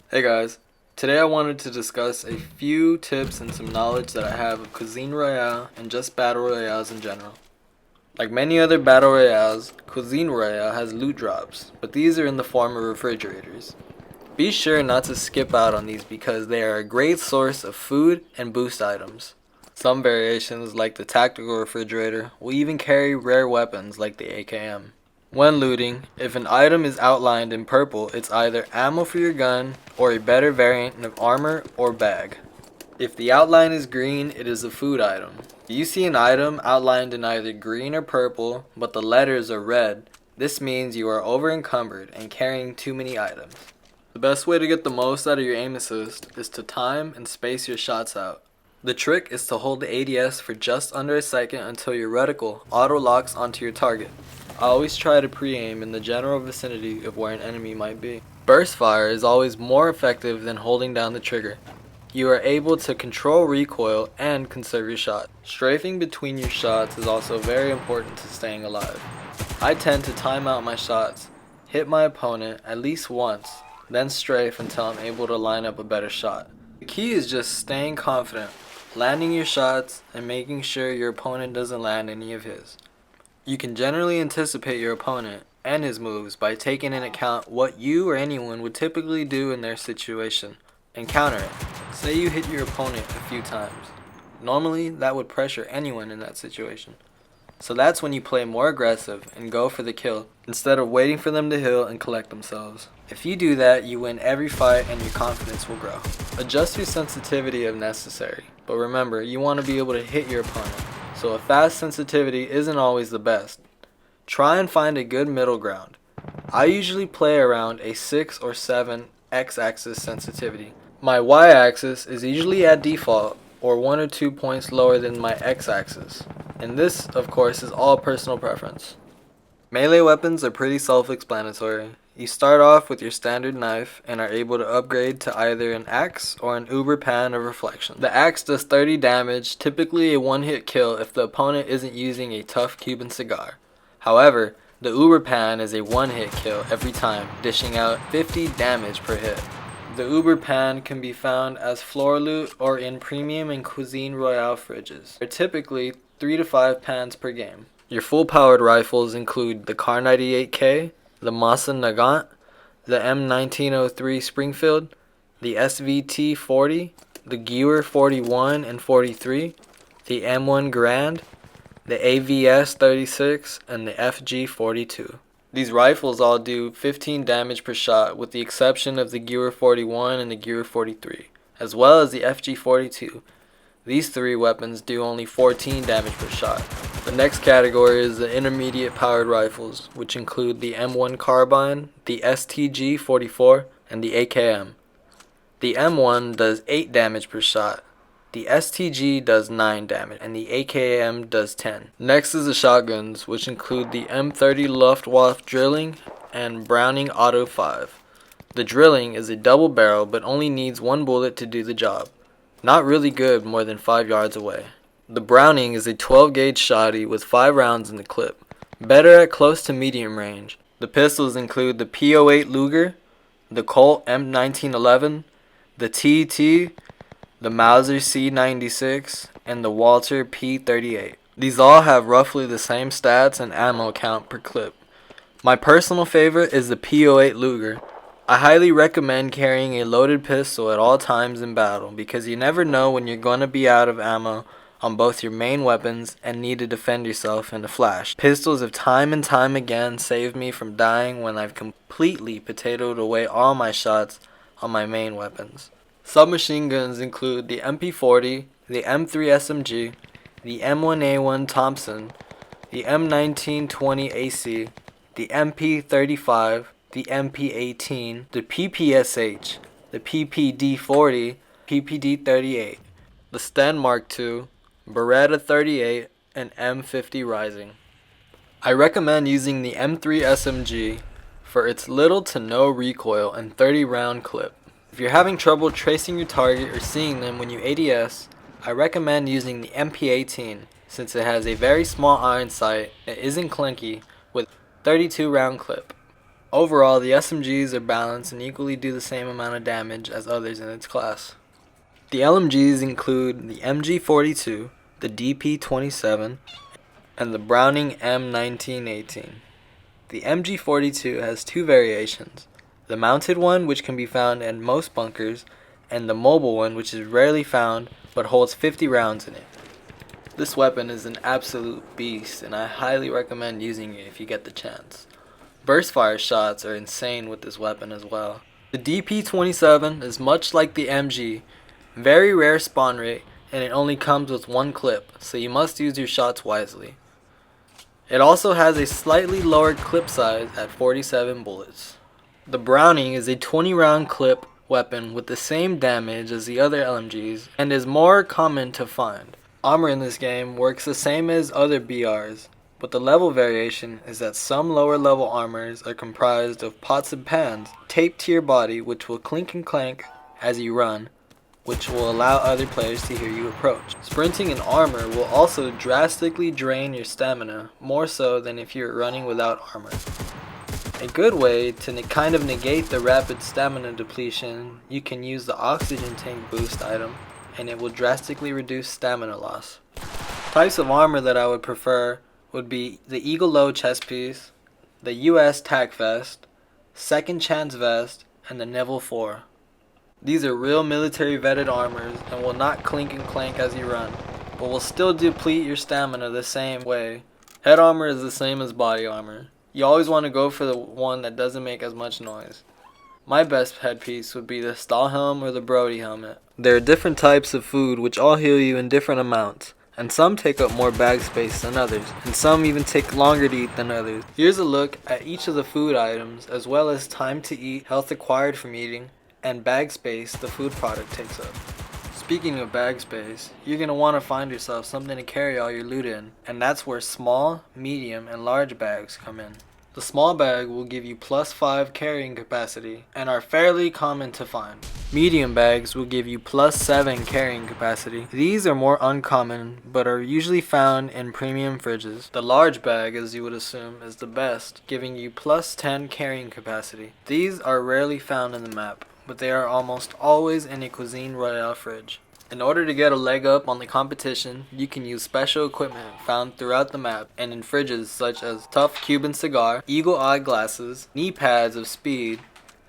Hey guys, today I wanted to discuss a few tips and some knowledge that I have of Cuisine Royale and just Battle Royales in general. Like many other Battle Royales, Cuisine Royale has loot drops, but these are in the form of refrigerators. Be sure not to skip out on these because they are a great source of food and boost items. Some variations, like the tactical refrigerator, will even carry rare weapons like the AKM. When looting, if an item is outlined in purple, it's either ammo for your gun or a better variant of armor or bag. If the outline is green, it is a food item. If you see an item outlined in either green or purple, but the letters are red, this means you are over encumbered and carrying too many items. The best way to get the most out of your aim assist is to time and space your shots out. The trick is to hold the ADS for just under a second until your reticle auto-locks onto your target. I always try to pre-aim in the general vicinity of where an enemy might be. Burst fire is always more effective than holding down the trigger. You are able to control recoil and conserve your shot. Strafing between your shots is also very important to staying alive. I tend to time out my shots, hit my opponent at least once, then strafe until I'm able to line up a better shot. The key is just staying confident, landing your shots, and making sure your opponent doesn't land any of his. You can generally anticipate your opponent and his moves by taking into account what you or anyone would typically do in their situation and counter it. Say you hit your opponent a few times. Normally, that would pressure anyone in that situation. So that's when you play more aggressive and go for the kill instead of waiting for them to heal and collect themselves. If you do that, you win every fight and your confidence will grow. Adjust your sensitivity if necessary, but remember, you want to be able to hit your opponent. So a fast sensitivity isn't always the best. Try and find a good middle ground. I usually play around a 6 or 7 x-axis sensitivity. My y-axis is usually at default or 1 or 2 points lower than my x-axis. And this, of course, is all personal preference. Melee weapons are pretty self-explanatory. You start off with your standard knife and are able to upgrade to either an axe or an uber pan of reflection. The axe does 30 damage, typically a one-hit kill if the opponent isn't using a tough Cuban cigar. However, the uber pan is a one-hit kill every time, dishing out 50 damage per hit. The uber pan can be found as floor loot or in premium and Cuisine Royale fridges. They're typically 3 to 5 pans per game. Your full-powered rifles include the Kar 98K, the Mosin Nagant, the M1903 Springfield, the SVT-40, the Gewehr 41 and 43, the M1 Grand, the AVS-36, and the FG-42. These rifles all do 15 damage per shot with the exception of the Gewehr 41 and the Gewehr 43, as well as the FG-42. These three weapons do only 14 damage per shot. The next category is the intermediate powered rifles, which include the M1 Carbine, the STG-44, and the AKM. The M1 does 8 damage per shot, the STG does 9 damage, and the AKM does 10. Next is the shotguns, which include the M30 Luftwaffe Drilling and Browning Auto 5. The Drilling is a double barrel but only needs one bullet to do the job. Not really good more than 5 yards away. The Browning is a 12 gauge shotty with 5 rounds in the clip, better at close to medium range. The pistols include the P08 Luger, the Colt M1911, the TT, the Mauser C96, and the Walter P38. These all have roughly the same stats and ammo count per clip. My personal favorite is the P08 Luger. I highly recommend carrying a loaded pistol at all times in battle because you never know when you're going to be out of ammo on both your main weapons and need to defend yourself in a flash. Pistols have time and time again saved me from dying when I've completely potatoed away all my shots on my main weapons. Submachine guns include the MP40, the M3 SMG, the M1A1 Thompson, the M1920 AC, the MP35, the MP18, the PPSH, the PPD40, PPD38, the Sten Mark II, Beretta 38, and M50 Rising. I recommend using the M3 SMG for its little to no recoil and 30 round clip. If you're having trouble tracing your target or seeing them when you ADS, I recommend using the MP18 since it has a very small iron sight and isn't clunky with 32 round clip. Overall, the SMGs are balanced and equally do the same amount of damage as others in its class. The LMGs include the MG42, the DP27, and the Browning M1918. The MG42 has two variations, the mounted one, which can be found in most bunkers, and the mobile one, which is rarely found but holds 50 rounds in it. This weapon is an absolute beast, and I highly recommend using it if you get the chance. Burst fire shots are insane with this weapon as well. The DP27 is much like the MG, very rare spawn rate, and it only comes with one clip, so you must use your shots wisely. It also has a slightly lower clip size at 47 bullets. The Browning is a 20 round clip weapon with the same damage as the other LMGs and is more common to find. Armor in this game works the same as other BRs, but the level variation is that some lower level armors are comprised of pots and pans taped to your body, which will clink and clank as you run, which will allow other players to hear you approach. Sprinting in armor will also drastically drain your stamina, more so than if you're running without armor. A good way to kind of negate the rapid stamina depletion, you can use the oxygen tank boost item, and it will drastically reduce stamina loss. Types of armor that I would prefer would be the Eagle Low chest piece, the US Tac Vest, Second Chance Vest, and the Neville 4. These are real military vetted armors and will not clink and clank as you run, but will still deplete your stamina the same way. Head armor is the same as body armor. You always want to go for the one that doesn't make as much noise. My best headpiece would be the Stahlhelm or the Brody helmet. There are different types of food which all heal you in different amounts, and some take up more bag space than others, and some even take longer to eat than others. Here's a look at each of the food items, as well as time to eat, health acquired from eating, and bag space the food product takes up. Speaking of bag space, you're going to want to find yourself something to carry all your loot in, and that's where small, medium, and large bags come in. The small bag will give you +5 carrying capacity and are fairly common to find. Medium bags will give you +7 carrying capacity. These are more uncommon but are usually found in premium fridges. The large bag, as you would assume, is the best, giving you +10 carrying capacity. These are rarely found in the map, but they are almost always in a Cuisine Royale fridge. In order to get a leg up on the competition, you can use special equipment found throughout the map and in fridges such as tough Cuban cigar, eagle eye glasses, knee pads of speed,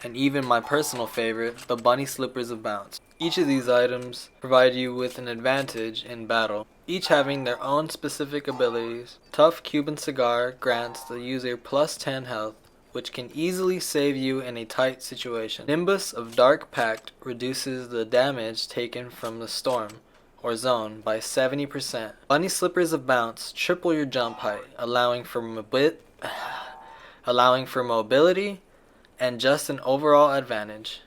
and even my personal favorite, the bunny slippers of bounce. Each of these items provide you with an advantage in battle, each having their own specific abilities. Tough Cuban cigar grants the user +10 health, which can easily save you in a tight situation. Nimbus of Dark Pact reduces the damage taken from the storm or zone by 70%. Bunny Slippers of Bounce triple your jump height, allowing for mobility and just an overall advantage.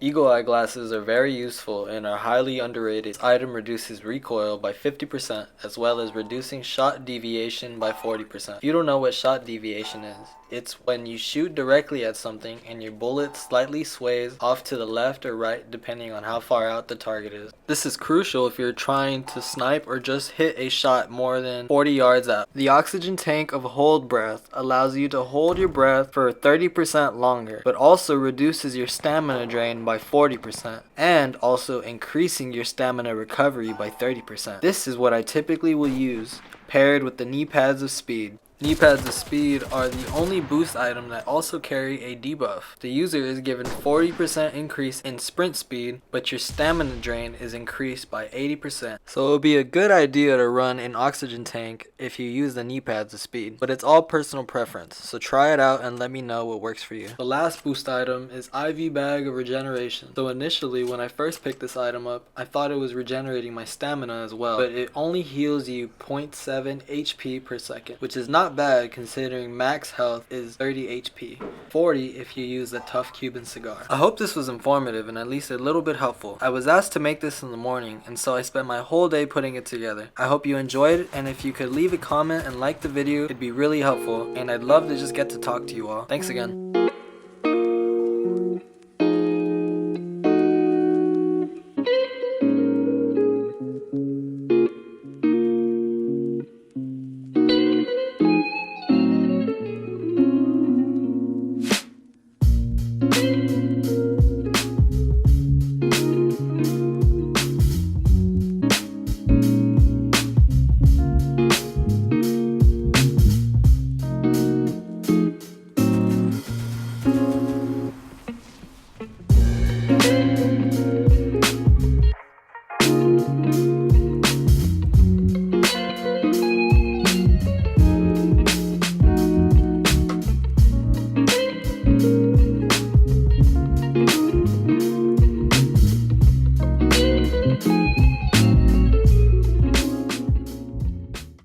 Eagle eye glasses are very useful and are highly underrated. This item reduces recoil by 50% as well as reducing shot deviation by 40%. If you don't know what shot deviation is, it's when you shoot directly at something and your bullet slightly sways off to the left or right depending on how far out the target is. This is crucial if you're trying to snipe or just hit a shot more than 40 yards out. The oxygen tank of hold breath allows you to hold your breath for 30% longer, but also reduces your stamina drain by 40% and also increasing your stamina recovery by 30%. This is what I typically will use paired with the knee pads of speed. Knee pads of speed are the only boost item that also carry a debuff. The user is given 40% increase in sprint speed, but your stamina drain is increased by 80%. So it would be a good idea to run an oxygen tank if you use the knee pads of speed, but it's all personal preference, so try it out and let me know what works for you. The last boost item is IV Bag of Regeneration. So initially when I first picked this item up, I thought it was regenerating my stamina as well, but it only heals you 0.7 HP per second, which is not bad considering max health is 30 HP, 40 if you use the tough Cuban cigar. I hope this was informative and at least a little bit helpful. I was asked to make this in the morning and so I spent my whole day putting it together. I hope you enjoyed it, and if you could leave a comment and like the video, it'd be really helpful and I'd love to just get to talk to you all. Thanks again.